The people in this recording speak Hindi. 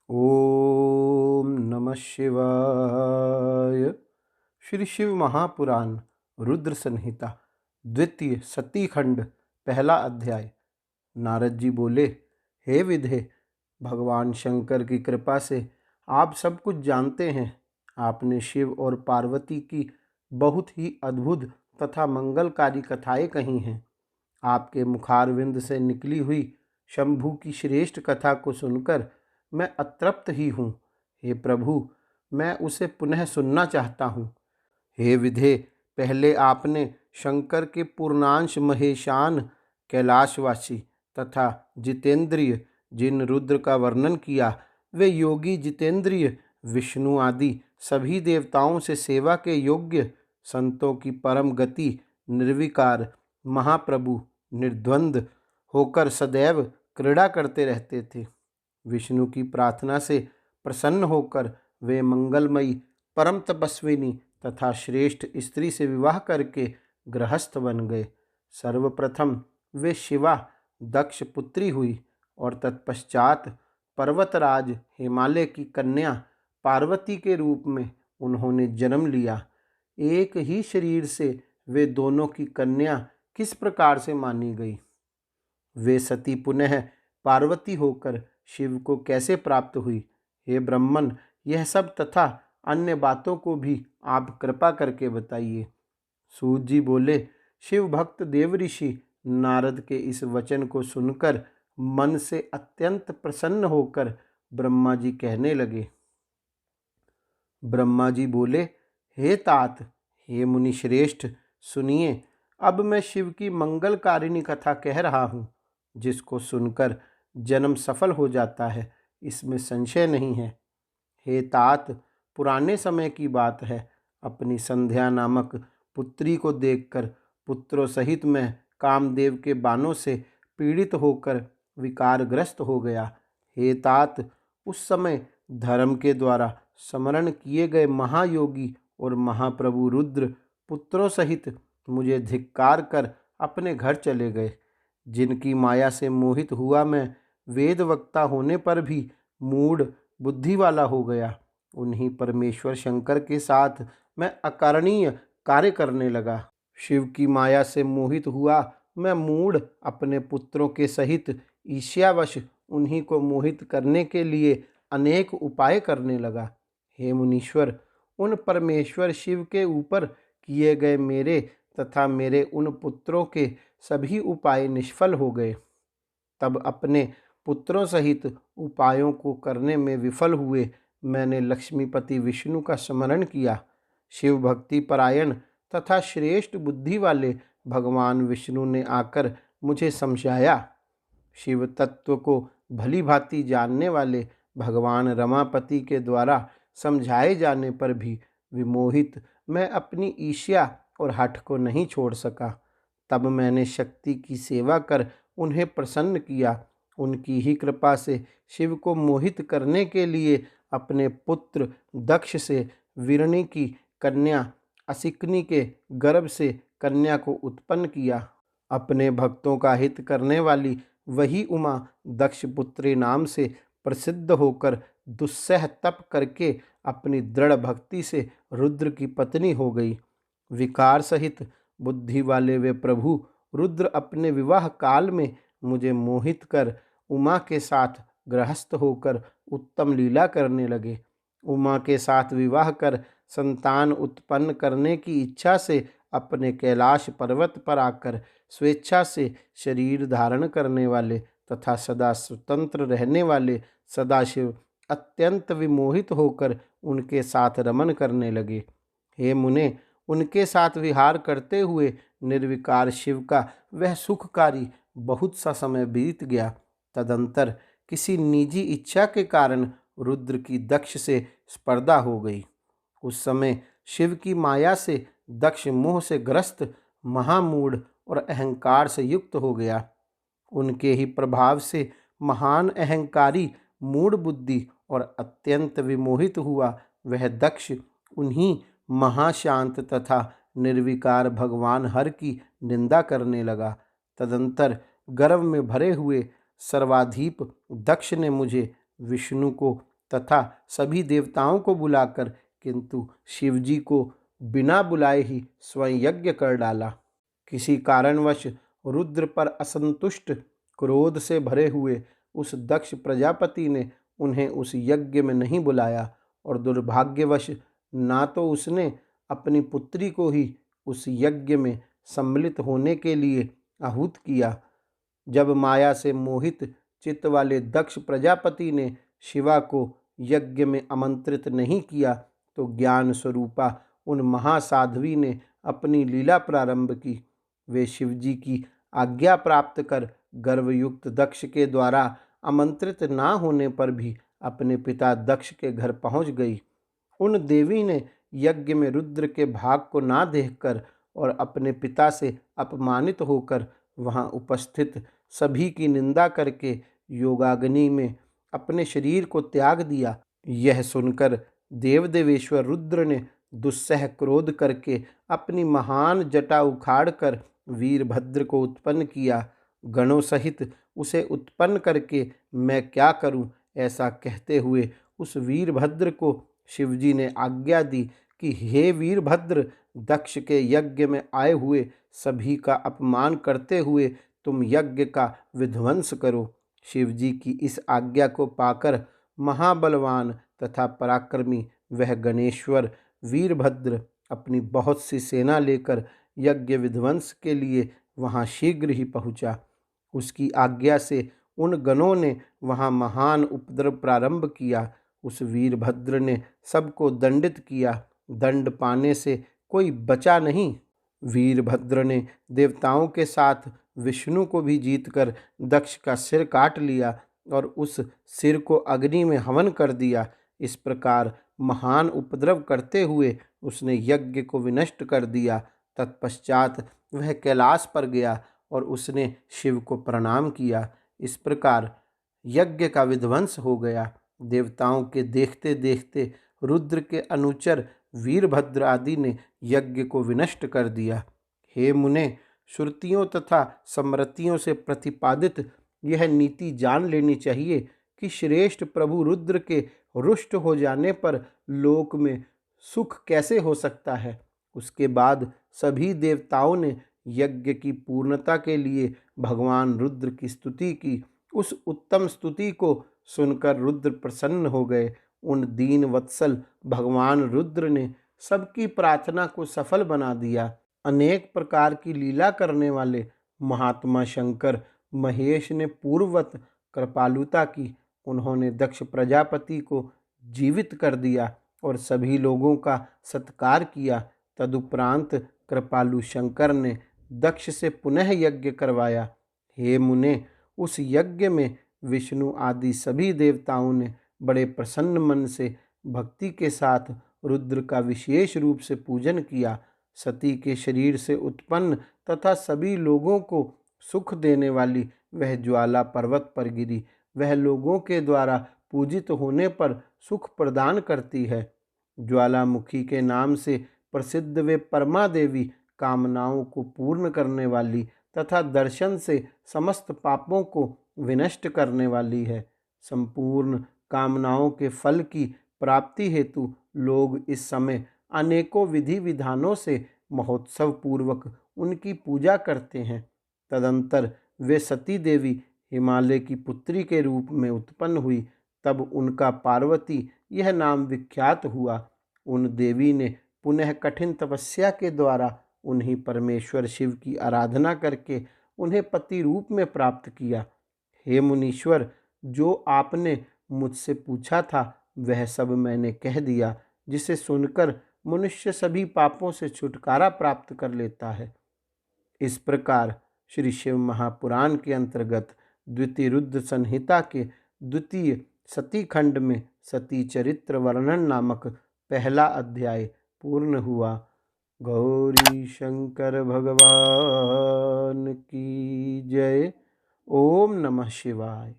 ओम नमः शिवाय। श्री शिव महापुराण रुद्र संहिता द्वितीय सती खंड पहला अध्याय। नारद जी बोले, हे विधे, भगवान शंकर की कृपा से आप सब कुछ जानते हैं। आपने शिव और पार्वती की बहुत ही अद्भुत तथा मंगलकारी कथाएं कही हैं। आपके मुखारविंद से निकली हुई शंभू की श्रेष्ठ कथा को सुनकर मैं अतृप्त ही हूँ। हे प्रभु, मैं उसे पुनः सुनना चाहता हूँ। हे विधे, पहले आपने शंकर के पूर्णांश महेशान कैलाशवासी तथा जितेंद्रिय जिन रुद्र का वर्णन किया, वे योगी जितेंद्रिय विष्णु आदि सभी देवताओं से सेवा के योग्य, संतों की परम गति, निर्विकार महाप्रभु निर्द्वंद होकर सदैव क्रीड़ा करते रहते थे। विष्णु की प्रार्थना से प्रसन्न होकर वे मंगलमयी परम तपस्विनी तथा श्रेष्ठ स्त्री से विवाह करके गृहस्थ बन गए। सर्वप्रथम वे शिवा दक्ष पुत्री हुई और तत्पश्चात पर्वतराज हिमालय की कन्या पार्वती के रूप में उन्होंने जन्म लिया। एक ही शरीर से वे दोनों की कन्या किस प्रकार से मानी गई? वे सती पुनः पार्वती होकर शिव को कैसे प्राप्त हुई? हे ब्रह्मन, यह सब तथा अन्य बातों को भी आप कृपा करके बताइए। सूत जी बोले, शिव भक्त देव ऋषि नारद के इस वचन को सुनकर मन से अत्यंत प्रसन्न होकर ब्रह्मा जी कहने लगे। ब्रह्मा जी बोले, हे तात, हे मुनि श्रेष्ठ, सुनिए। अब मैं शिव की मंगलकारिणी कथा कह रहा हूँ, जिसको सुनकर जन्म सफल हो जाता है, इसमें संशय नहीं है। हे तात, पुराने समय की बात है। अपनी संध्या नामक पुत्री को देखकर पुत्रों सहित मैं कामदेव के बाणों से पीड़ित होकर विकारग्रस्त हो गया। हे तात, उस समय धर्म के द्वारा स्मरण किए गए महायोगी और महाप्रभु रुद्र पुत्रों सहित मुझे धिक्कार कर अपने घर चले गए। जिनकी माया से मोहित हुआ मैं वेद वक्ता होने पर भी मूढ़ बुद्धि वाला हो गया, उन्हीं परमेश्वर शंकर के साथ मैं अकारणीय कार्य करने लगा। शिव की माया से मोहित हुआ मैं मूढ़ अपने पुत्रों के सहित ईर्ष्यावश उन्हीं को मोहित करने के लिए अनेक उपाय करने लगा। हे मुनीश्वर, उन परमेश्वर शिव के ऊपर किए गए मेरे तथा मेरे उन पुत्रों के सभी उपाय निष्फल हो गए। तब अपने पुत्रों सहित उपायों को करने में विफल हुए मैंने लक्ष्मीपति विष्णु का स्मरण किया। शिव भक्ति परायण तथा श्रेष्ठ बुद्धि वाले भगवान विष्णु ने आकर मुझे समझाया। शिव तत्व को भली भांति जानने वाले भगवान रमापति के द्वारा समझाए जाने पर भी विमोहित मैं अपनी ईर्ष्या और हठ को नहीं छोड़ सका। तब मैंने शक्ति की सेवा कर उन्हें प्रसन्न किया। उनकी ही कृपा से शिव को मोहित करने के लिए अपने पुत्र दक्ष से वीरणी की कन्या असिकनी के गर्भ से कन्या को उत्पन्न किया। अपने भक्तों का हित करने वाली वही उमा दक्ष पुत्री नाम से प्रसिद्ध होकर दुस्सह तप करके अपनी दृढ़ भक्ति से रुद्र की पत्नी हो गई। विकार सहित बुद्धि वाले वे प्रभु रुद्र अपने विवाह काल में मुझे मोहित कर उमा के साथ गृहस्थ होकर उत्तम लीला करने लगे। उमा के साथ विवाह कर संतान उत्पन्न करने की इच्छा से अपने कैलाश पर्वत पर आकर स्वेच्छा से शरीर धारण करने वाले तथा सदा स्वतंत्र रहने वाले सदाशिव अत्यंत विमोहित होकर उनके साथ रमन करने लगे। हे मुने, उनके साथ विहार करते हुए निर्विकार शिव का वह सुखकारी बहुत सा समय बीत गया। तदंतर किसी निजी इच्छा के कारण रुद्र की दक्ष से स्पर्धा हो गई। उस समय शिव की माया से दक्ष मोह से ग्रस्त महामूढ़ और अहंकार से युक्त हो गया। उनके ही प्रभाव से महान अहंकारी मूढ़ बुद्धि और अत्यंत विमोहित हुआ वह दक्ष उन्हीं महाशांत तथा निर्विकार भगवान हर की निंदा करने लगा। तदंतर गर्व में भरे हुए सर्वाधीप दक्ष ने मुझे विष्णु को तथा सभी देवताओं को बुलाकर, किंतु शिवजी को बिना बुलाए ही स्वयं यज्ञ कर डाला। किसी कारणवश रुद्र पर असंतुष्ट, क्रोध से भरे हुए उस दक्ष प्रजापति ने उन्हें उस यज्ञ में नहीं बुलाया और दुर्भाग्यवश ना तो उसने अपनी पुत्री को ही उस यज्ञ में सम्मिलित होने के लिए आहूत किया। जब माया से मोहित चित्त वाले दक्ष प्रजापति ने शिवा को यज्ञ में आमंत्रित नहीं किया, तो ज्ञान स्वरूपा उन महासाध्वी ने अपनी लीला प्रारंभ की। वे शिवजी की आज्ञा प्राप्त कर गर्वयुक्त दक्ष के द्वारा आमंत्रित ना होने पर भी अपने पिता दक्ष के घर पहुंच गई। उन देवी ने यज्ञ में रुद्र के भाग को ना देखकर और अपने पिता से अपमानित होकर वहां उपस्थित सभी की निंदा करके योगाग्नि में अपने शरीर को त्याग दिया। यह सुनकर देवदेवेश्वर रुद्र ने दुस्सह क्रोध करके अपनी महान जटा उखाड़कर वीरभद्र को उत्पन्न किया। गणों सहित उसे उत्पन्न करके मैं क्या करूं, ऐसा कहते हुए उस वीरभद्र को शिवजी ने आज्ञा दी कि हे वीरभद्र, दक्ष के यज्ञ में आए हुए सभी का अपमान करते हुए तुम यज्ञ का विध्वंस करो। शिवजी की इस आज्ञा को पाकर महाबलवान तथा पराक्रमी वह गणेश्वर वीरभद्र अपनी बहुत सी सेना लेकर यज्ञ विध्वंस के लिए वहां शीघ्र ही पहुंचा। उसकी आज्ञा से उन गणों ने वहां महान उपद्रव प्रारंभ किया। उस वीरभद्र ने सबको दंडित किया। दंड पाने से कोई बचा नहीं। वीरभद्र ने देवताओं के साथ विष्णु को भी जीतकर दक्ष का सिर काट लिया और उस सिर को अग्नि में हवन कर दिया। इस प्रकार महान उपद्रव करते हुए उसने यज्ञ को विनष्ट कर दिया। तत्पश्चात वह कैलाश पर गया और उसने शिव को प्रणाम किया। इस प्रकार यज्ञ का विध्वंस हो गया। देवताओं के देखते देखते रुद्र के अनुचर वीरभद्र आदि ने यज्ञ को विनष्ट कर दिया। हे मुने, श्रुतियों तथा स्मृतियों से प्रतिपादित यह नीति जान लेनी चाहिए कि श्रेष्ठ प्रभु रुद्र के रुष्ट हो जाने पर लोक में सुख कैसे हो सकता है। उसके बाद सभी देवताओं ने यज्ञ की पूर्णता के लिए भगवान रुद्र की स्तुति की। उस उत्तम स्तुति को सुनकर रुद्र प्रसन्न हो गए। उन दीन वत्सल भगवान रुद्र ने सबकी प्रार्थना को सफल बना दिया। अनेक प्रकार की लीला करने वाले महात्मा शंकर महेश ने पूर्ववत कृपालुता की। उन्होंने दक्ष प्रजापति को जीवित कर दिया और सभी लोगों का सत्कार किया। तदुपरांत कृपालु शंकर ने दक्ष से पुनः यज्ञ करवाया। हे मुने, उस यज्ञ में विष्णु आदि सभी देवताओं ने बड़े प्रसन्न मन से भक्ति के साथ रुद्र का विशेष रूप से पूजन किया। सती के शरीर से उत्पन्न तथा सभी लोगों को सुख देने वाली वह ज्वाला पर्वत पर गिरी। वह लोगों के द्वारा पूजित होने पर सुख प्रदान करती है। ज्वालामुखी के नाम से प्रसिद्ध वे परमा देवी कामनाओं को पूर्ण करने वाली तथा दर्शन से समस्त पापों को विनष्ट करने वाली है। संपूर्ण कामनाओं के फल की प्राप्ति हेतु लोग इस समय अनेकों विधि विधानों से महोत्सव पूर्वक उनकी पूजा करते हैं। तदंतर वे सती देवी हिमालय की पुत्री के रूप में उत्पन्न हुई। तब उनका पार्वती यह नाम विख्यात हुआ। उन देवी ने पुनः कठिन तपस्या के द्वारा उन्हीं परमेश्वर शिव की आराधना करके उन्हें पति रूप में प्राप्त किया। हे मुनीश्वर, जो आपने मुझसे पूछा था वह सब मैंने कह दिया, जिसे सुनकर मनुष्य सभी पापों से छुटकारा प्राप्त कर लेता है। इस प्रकार श्री शिव महापुराण के अंतर्गत द्वितीय रुद्र संहिता के द्वितीय सती खंड में सती चरित्र वर्णन नामक पहला अध्याय पूर्ण हुआ। गौरी शंकर भगवान की जय। ओम नमः शिवाय।